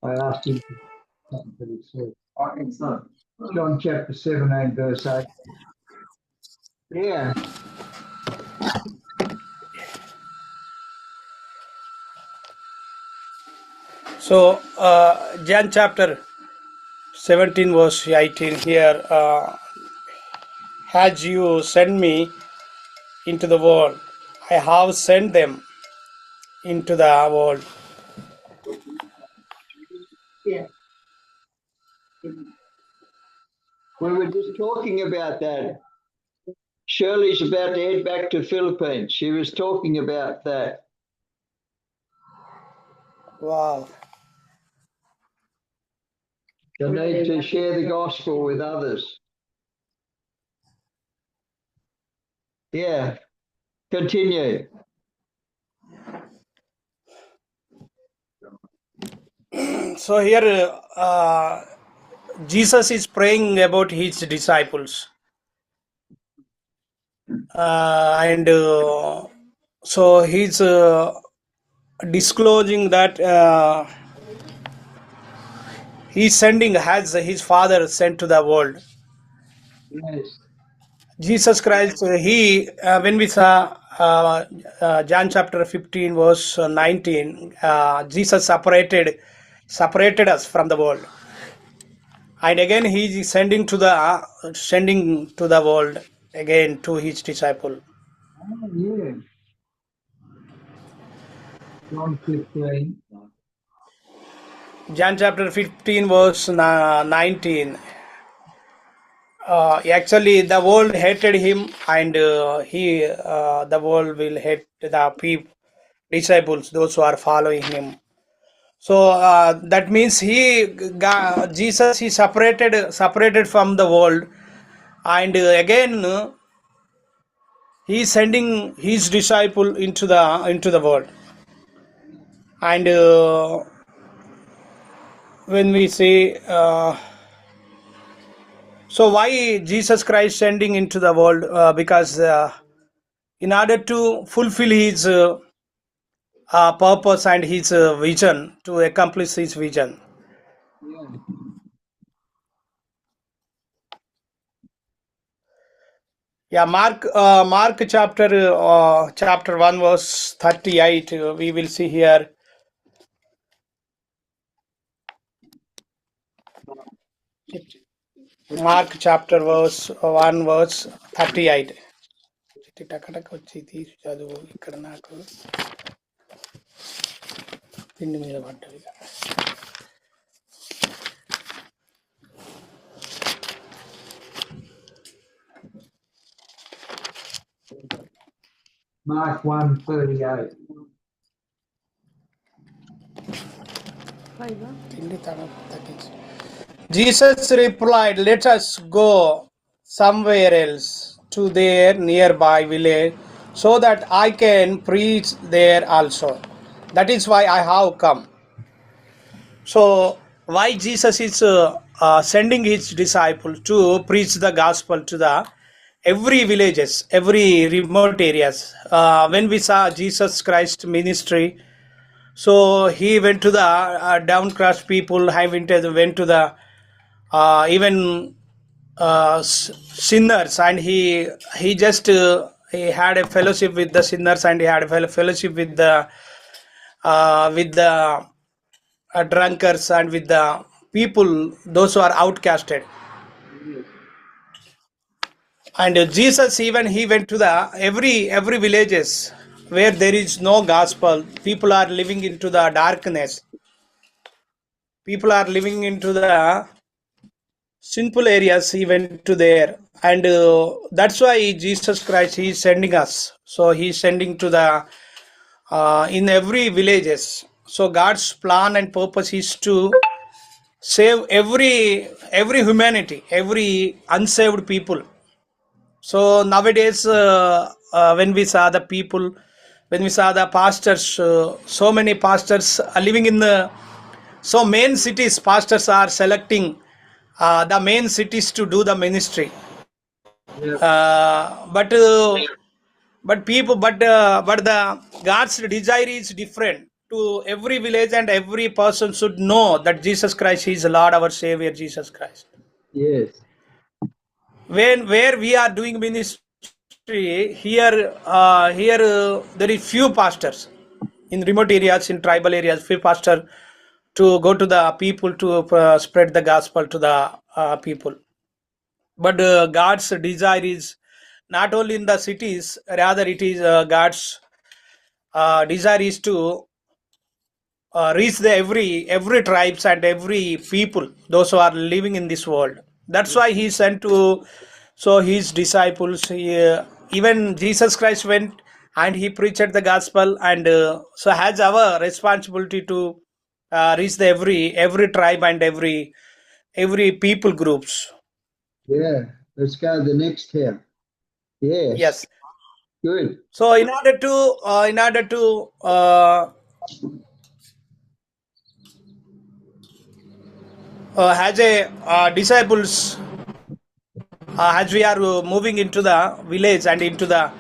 I asked him something that he said. John chapter 17, verse 8. Yeah. So, John chapter 17 verse 18 here, had you sent me into the world, I have sent them into the world. Yeah. We were just talking about that. Shirley's about to head back to Philippines. She was talking about that. Wow. The need to share the gospel with others. Yeah. Continue. So here Jesus is praying about his disciples, and so he's disclosing that he's sending, has his Father sent to the world. Yes. Jesus Christ, he when we saw John chapter 15 verse 19, Jesus separated us from the world, and again he is sending to the world again to his disciple. Oh, yeah. John 15. John chapter 15 verse 19. Actually, the world hated him, and the world will hate the disciples, those who are following him. So that means Jesus, he separated from the world, and again he is sending his disciple into the world. And when we say, so why Jesus Christ sending into the world? Because in order to fulfill his purpose and his vision, to accomplish his vision. Yeah. Yeah, Mark chapter 1 verse 38. We will see here. Mark chapter 1 verse 38. టకటక వచ్చి తీసి చదువు, ఇక్కడ నాకు తిండి మీద పడ్డది. Mark 1:38. Jesus replied, "Let us go somewhere else to their nearby village, so that I can preach there also. That is why I have come." So, why Jesus is sending his disciples to preach the gospel to the every villages, every remote areas. When we saw Jesus Christ ministry, so he went to the downcast people. He went to the even sinners, and he just he had a fellowship with the sinners, and he had a fellowship with the drunkards, and with the people, those who are outcasted. And Jesus, even he went to the every villages where there is no gospel, people are living into the darkness, people are living into the sinful areas. He went to there, and that's why Jesus Christ, he is sending us. So he is sending to the in every villages. So God's plan and purpose is to save every humanity, every unsaved people. So nowadays, when we saw the people, when we saw the pastors, so many pastors are living in the main cities. Pastors are selecting the main cities to do the ministry. Yeah. But people, but the God's desire is different. to every village, and every person should know that Jesus Christ is Lord, our Savior, Jesus Christ. Yes. When where we are doing ministry here, there is few pastors in remote areas, in tribal areas, few pastor to go to the people to spread the gospel to the people. But God's desire is not only in the cities, rather it is God's desire is to reach the every tribes and every people, those who are living in this world. That's why he sent to so his disciples. Even Jesus Christ went and he preached the gospel, and so has our responsibility to reach the every tribe and every people groups. Yeah. Let's go to the next town. Yes. Yes. Good. So in order to as a disciples, as we are moving into the village and into the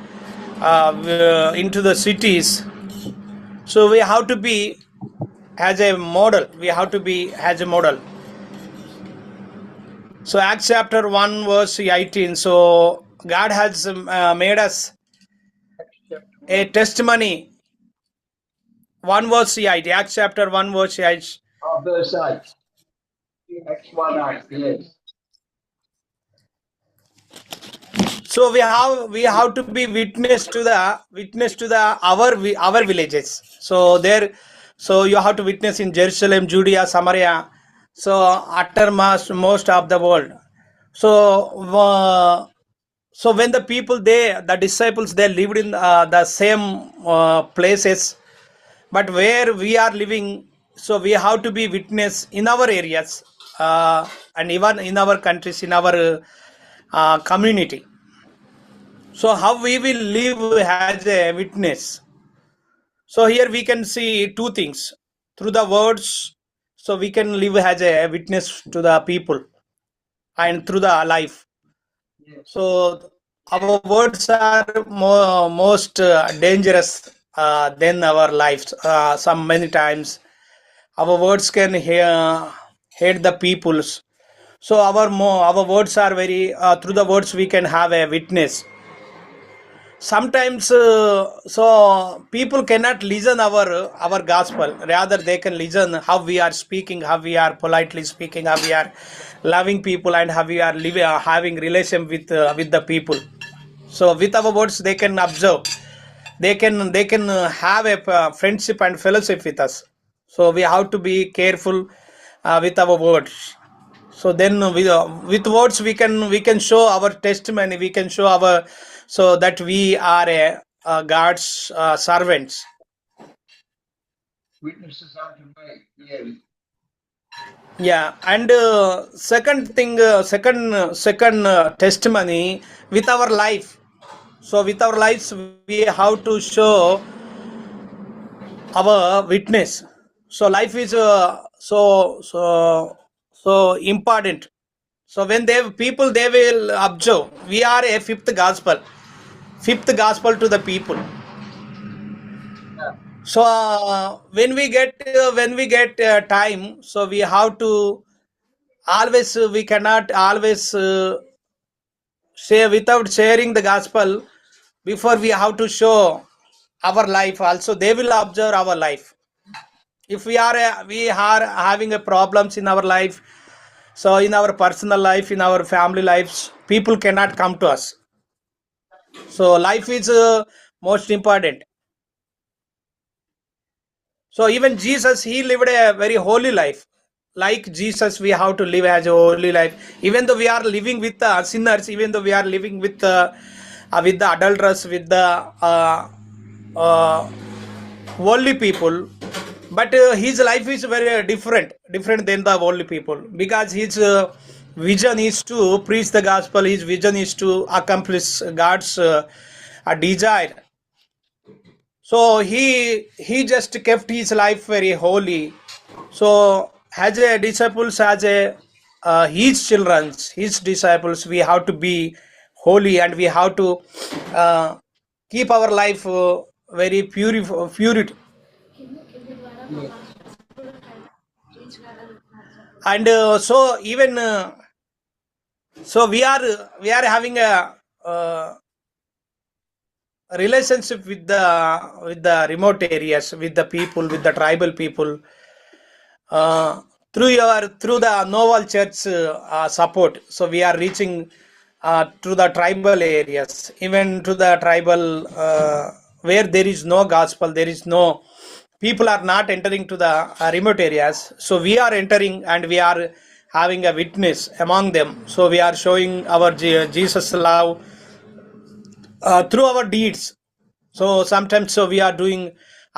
cities, so we have to be as a model. We have to be as a model. So Acts chapter 1 verse 18. So God has made us a testimony. 1 verse 8. Acts chapter 1 verse 8. Oh, verse 8. Acts 1:8. Yes. So we have to be witness to the our villages. So there, so you have to witness in Jerusalem, Judea, Samaria, so uttermost most of the world. So so when the people the disciples they lived in the same places, but where we are living, so we have to be witness in our areas, and even in our countries, in our community. So how we will live as a witness? So here we can see two things through the words. So we can live as a witness to the people and through the life. So our words are most dangerous than our lives. Some many times our words can hate the peoples. So our words are very through the words we can have a witness. Sometimes so people cannot listen our gospel, rather they can listen how we are speaking, how we are politely speaking, how we are loving people, and how we are living having relation with the people. So with our words they can observe, they can have a friendship and fellowship with us. So we have to be careful with our words. So then with words we can show our testimony, we can show our, so that we are a God's servants. Witnesses unto me. Yeah. Yeah, and second thing, second testimony with our life. So with our lives we have to show our witness. So life is so important. So when people they will observe, we are a fifth gospel to the people. So when we get time, so we have to always we cannot always say without sharing the gospel. Before we have to show our life also, they will observe our life. If we are having a problems in our life, so in our personal life, in our family lives, people cannot come to us. So life is most important. So even Jesus, he lived a very holy life. Like Jesus, we have to live as a holy life. Even though we are living with the sinners, even though we are living with the adulterers, with the uh, worldly people, but his life is very different than the worldly people, because his vision is to preach the gospel. His vision is to accomplish God's desire. So he just kept his life very holy. So as a disciples, as a his children, his disciples, we have to be holy, and we have to uh, keep our life very pure. Yeah. And so even so we are having a relationship with the remote areas, with the people, with the tribal people, uh, through the Novel Church support. So we are reaching to the tribal areas, even to the tribal where there is no gospel, there is no people are not entering to the remote areas. So we are entering and we are having a witness among them. So we are showing our Jesus love through our deeds. So sometimes so we are doing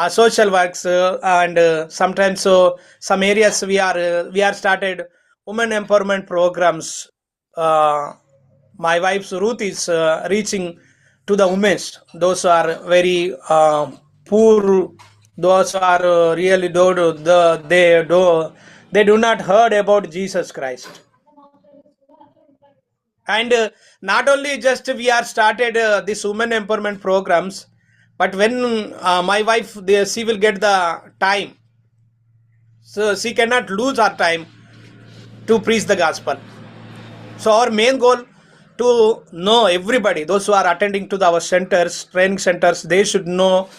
social works, and sometimes so some areas we are started women empowerment programs. uh, my wife's Ruth is reaching to the women, those are very poor, those are really they do not heard about Jesus Christ. And not only just we are started this women empowerment programs, but when my wife she will get the time, so she cannot lose her time to preach the gospel. So our main goal to know everybody, those who are attending to our centers, training centers, they should know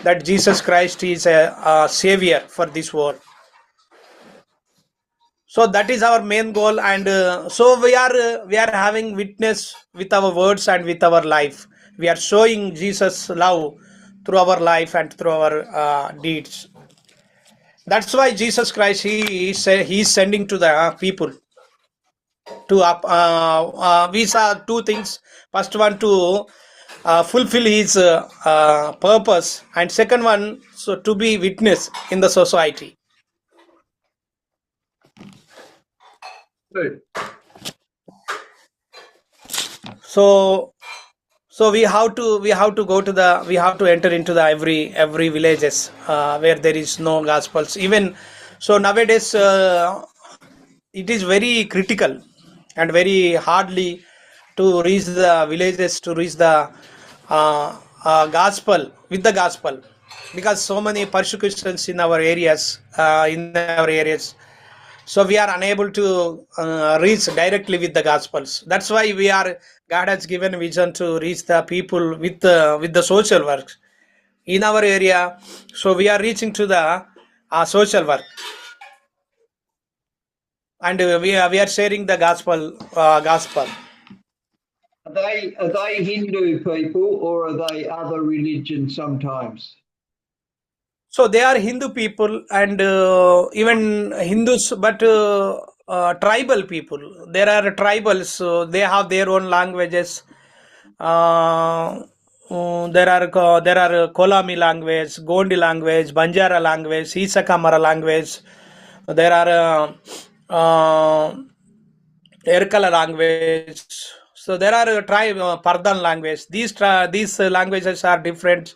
that Jesus Christ is a savior for this world. So that is our main goal. And so we are having witness with our words and with our life. We are showing Jesus love through our life and through our deeds. That's why Jesus Christ, he is sending to the people to up we saw two things. First one, to fulfill his purpose, and second one, so to be witness in the society. Good. So we have to go to the we have to enter into the every villages where there is no gospels. Even so nowadays it is very critical and very hardly to reach the villages, to reach the gospel with the gospel, because so many persecutions in our areas. So we are unable to reach directly with the gospels. That's why God has given vision to reach the people with the social work in our area. So we are reaching to the social work, and we are sharing the gospel. Are they Hindu people or are they other religions sometimes? So they are Hindu people, and even Hindus, but tribal people. There are tribals, so they have their own languages. There are Kolami language, Gondi language, Banjara language, Isakamara language. There are Erkala language. So there are tribe Pardan language. These languages are different.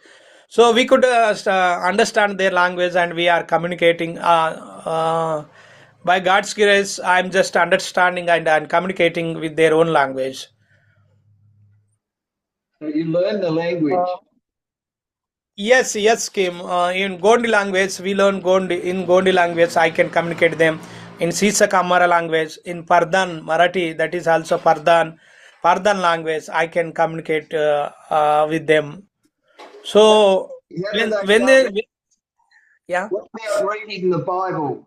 So we could understand their language, and we are communicating. By God's grace, I'm just understanding and communicating with their own language. So you learn the language. Yes, Kim. In Gondi language, we learn Gondi. In Gondi language, I can communicate them. In Sisa Kamara language, in Pardan, Marathi, that is also Pardan language, I can communicate with them. So How do when they know? yeah. What about reading the Bible?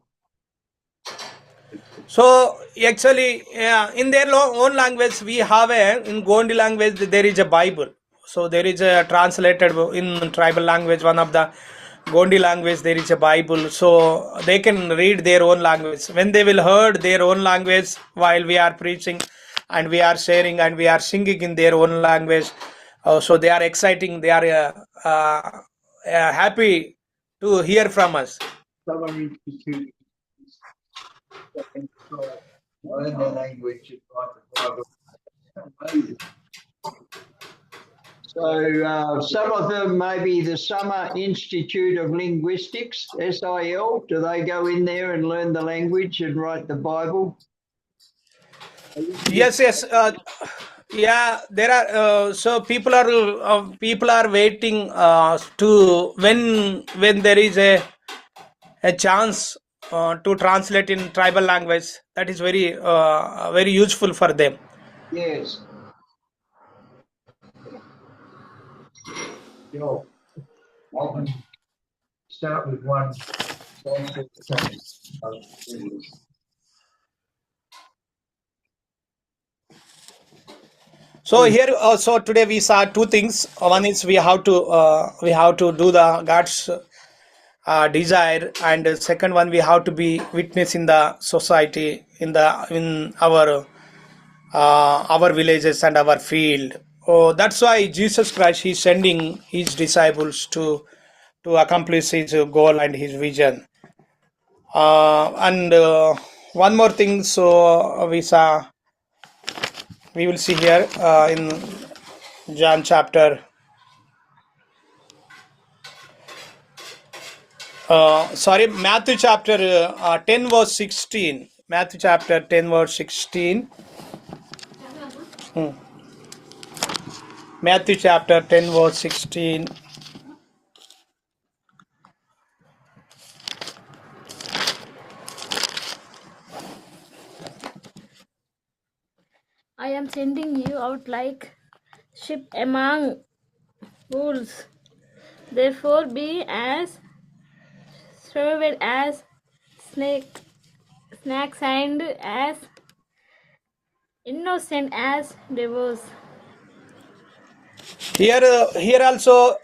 So actually, in their own language, we have in Gondi language there is a Bible. So there is a translated in tribal language, one of the Gondi language, there is a Bible. So they can read their own language. When they will heard their own language while we are preaching, and we are sharing and we are singing in their own language, so they are exciting. They are happy to hear from us. Someone instituted learn their language and write the Bible. Amazing. So some of them maybe the Summer Institute of Linguistics, SIL. Do they go in there and learn the language and write the Bible? Yes. Yeah, there are so people are waiting to when there is a chance to translate in tribal language. That is very useful for them. Yes. Sure. I can start with one. So here, so today we saw two things. One is we have to do the God's desire, and the second one we have to be witness in the society, in our villages and our field. Oh, that's why Jesus Christ is sending his disciples to accomplish his goal and his vision. And one more thing, so we will see here in John chapter. Matthew chapter 10 verse 16. Matthew chapter 10 verse 16. Matthew chapter 10 verse 16. I am sending you out like sheep among wolves. Therefore be as shrewd as snakes and as innocent as devils. Here also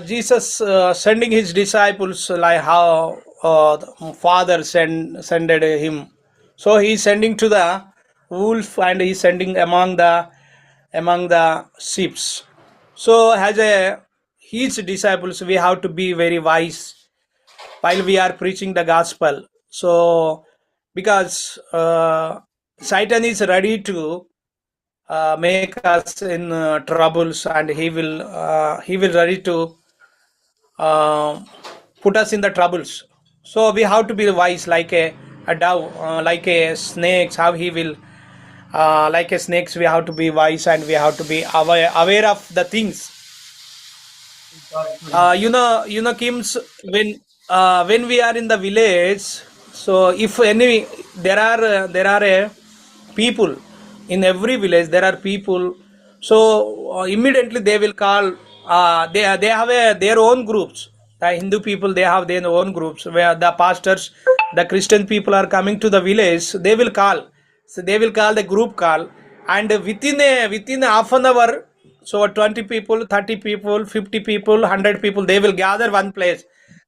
Jesus sending his disciples like how the Father sended him. So he is sending to the wolf and he is sending among the sheep. So as his disciples, we have to be very wise while we are preaching the gospel. So because Satan is ready to make us in troubles, and he will ready to uh, put us in the troubles. So we have to be wise like a dove, like a snakes, how he will like a snakes we have to be wise, and we have to be aware of the things. Kims, when we are in the village, so if any there are a people in every village, there are people, so immediately they will call, they have their own groups. The Hindu people, they have their own groups where the pastors, the Christian people are coming to the village, they will call. So they will call the group call, and within half an hour, so 20 people, 30 people, 50 people, 100 people, they will gather one place,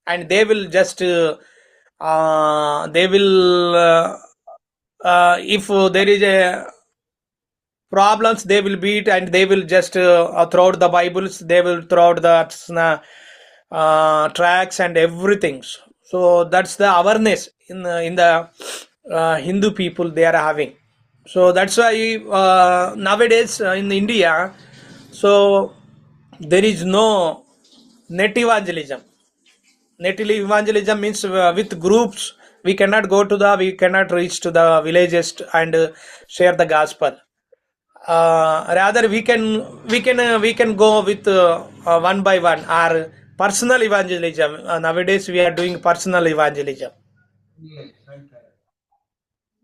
and they will just they will if there is a problems, they will beat, and they will just throw out the Bibles, they will throw out the tracks and everything. So that's the awareness in the Hindu people they are having. So that's why nowadays in India, so there is no net evangelism. Net evangelism means with groups we cannot reach to the villages and share the gospel. Rather we can go with one by one, or personal evangelism. Nowadays we are doing personal evangelism.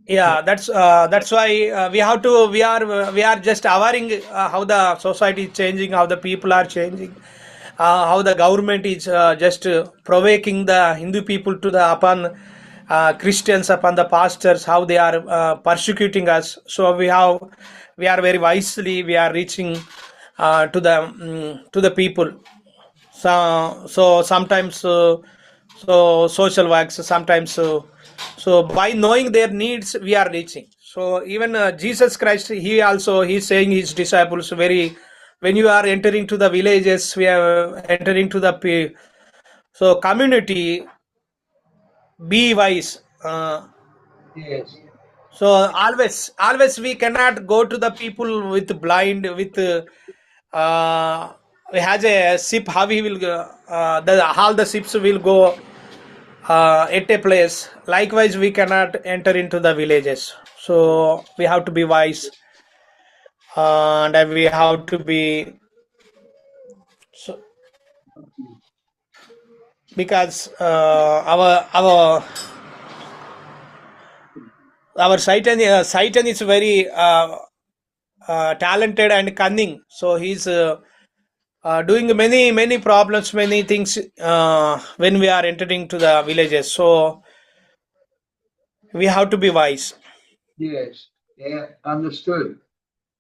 Yeah, that's why we are just awareing how the society is changing, how the people are changing, how the government is just provoking the Hindu people to the upon Christians, upon the pastors, how they are persecuting us. So we are very wisely we are reaching to the people. So sometimes so social works sometimes, so by knowing their needs we are reaching. So even Jesus Christ, he also he's saying his disciples very, when you are entering to the villages, we are entering to the so community, be wise. Yes. So always we cannot go to the people with blind, with has a ship, how he will go, the all the ships will go at a place. Likewise we cannot enter into the villages. So we have to be wise, and we have to be so, because our Satan is very talented and cunning. So he's doing many problems, many things when we are entering to the villages. So we have to be wise. Yes. Yeah. Understood.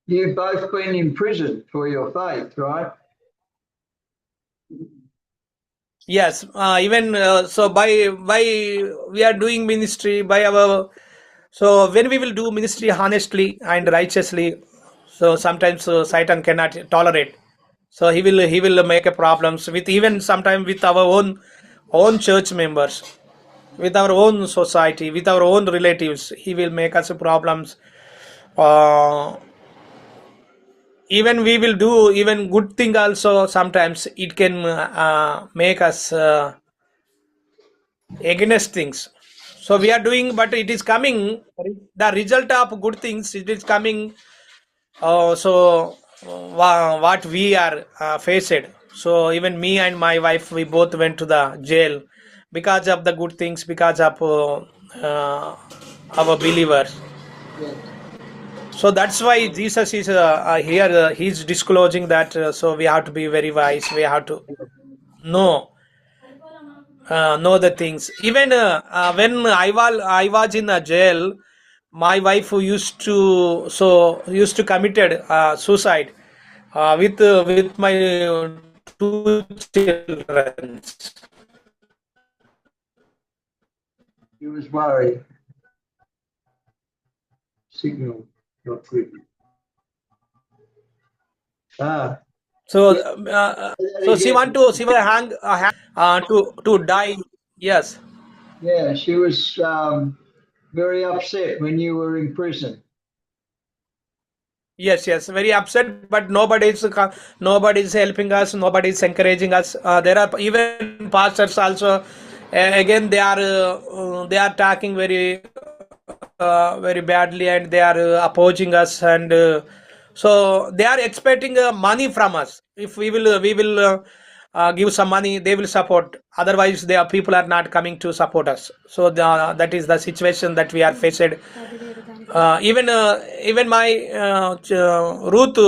You've both been in prison for your faith, right? Yes, even so by we are doing ministry by our, so when we will do ministry honestly and righteously, so sometimes Satan cannot tolerate. So he will make a problems with, even sometimes with our own church members, with our own society, with our own relatives. He will make us problems. Uh, Even we will do even good thing also. Sometimes it can make us against things. So we are doing, but it is coming. The result of good things, it is coming. What we are faced. So even me and my wife, we both went to the jail because of the good things, because of our believers. Yes. So that's why Jesus is here. He's disclosing that. So we have to be very wise. We have to know know the things. Even when I was in a jail, my wife who used to committed suicide with my two children. He was worried. Signal not good. Ah. So Yeah. so she want to hang to die. Yes. Yeah. She was very upset when you were in prison. Yes, very upset, but nobody's helping us, nobody's encouraging us. There are even pastors also. Again, they are talking very badly, and they are opposing us, and so they are expecting money from us. If we will give some money, they will support. Otherwise, their people are not coming to support us. So that is the situation that we are faced. Even my Ruth,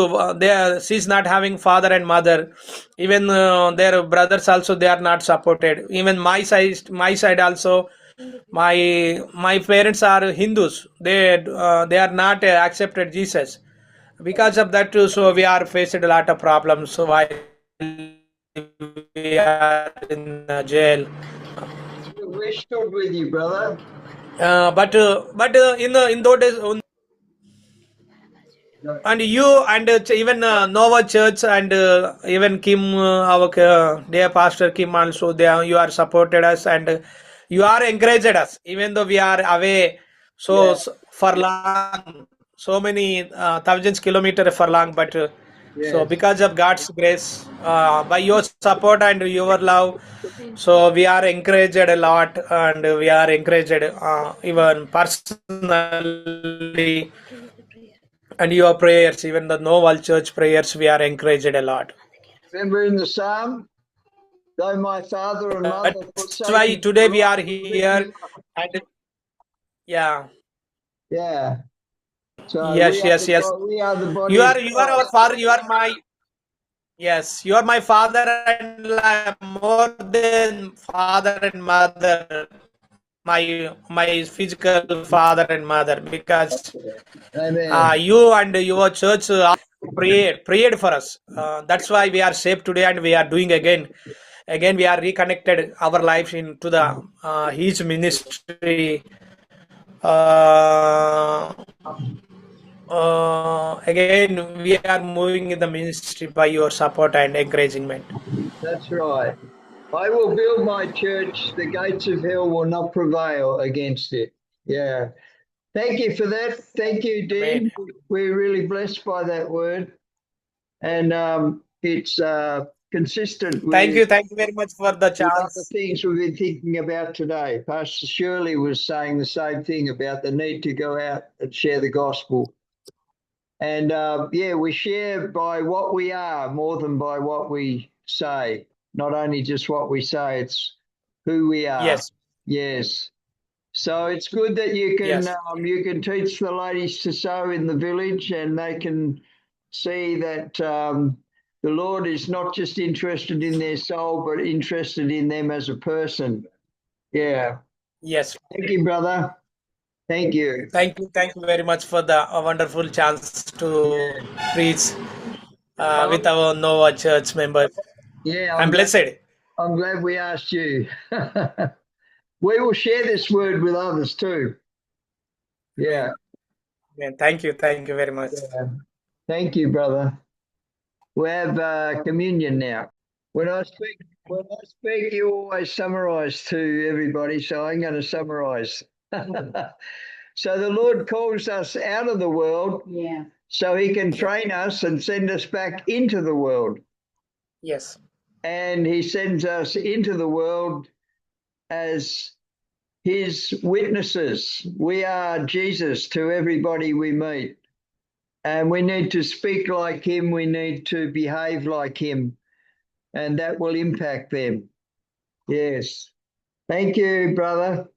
she's not having father and mother. Even their brothers also, they are not supported. Even my side also, my parents are Hindus. They are not accepted Jesus. Because of that, so we are faced a lot of problems while we are in jail. We stood with you, brother. But in those days, and you and even Nova Church and even Kim, our dear Pastor Kim also, you are supported us, and you are encouraged us, even though we are away Yeah. for long, so many thousands kilometers for long, but so Yes. because of God's grace, by your support and your love, so we are encouraged a lot, and we are encouraged even personally, and your prayers, even the Noval Church prayers, we are encouraged a lot. Remember in the Psalm, though my father and mother That's forsake why me, today the we are Lord will lift here, me up. and yeah, Yeah. So yes. we are the You body of are you are our Christ. father. You are my, yes. You are my father, and more than father and mother. My physical father and mother, because Amen. you and your church prayed for us. That's why we are saved today, and we are doing again we are reconnected our lives into the his ministry. uh, Again we are moving in the ministry by your support and encouragement. That's right. I will build my church. The gates of hell will not prevail against it. Yeah. Thank you for that. Thank you, Amen. Dean. We're really blessed by that word. And it's consistent Thank you very much for the with other chance. things we've been thinking about today. Pastor Shirley was saying the same thing about the need to go out and share the gospel. And yeah, we share by what we are more than by what we say. Not only just what we say, it's who we are. Yes. Yes. So it's good that you Yes. can teach the ladies to sew in the village, and they can see that the Lord is not just interested in their soul, but interested in them as a person. Yeah. Yes. Thank you, brother. Thank you. Thank you. Thank you very much for the wonderful chance to preach with our Nova Church members. Yeah, I'm blessed. I'm glad we asked you. We will share this word with others too. Yeah. Amen. Thank you. Thank you very much. Yeah. Thank you, brother. We have communion now. When I speak, you always summarize to everybody, so I'm going to summarize. So the Lord calls us out of the world, so He can train us and send us back into the world. Yes. And He sends us into the world as His witnesses. We are Jesus to everybody we meet. And we need to speak like Him. We need to behave like Him. And that will impact them. Yes. Thank you, brother.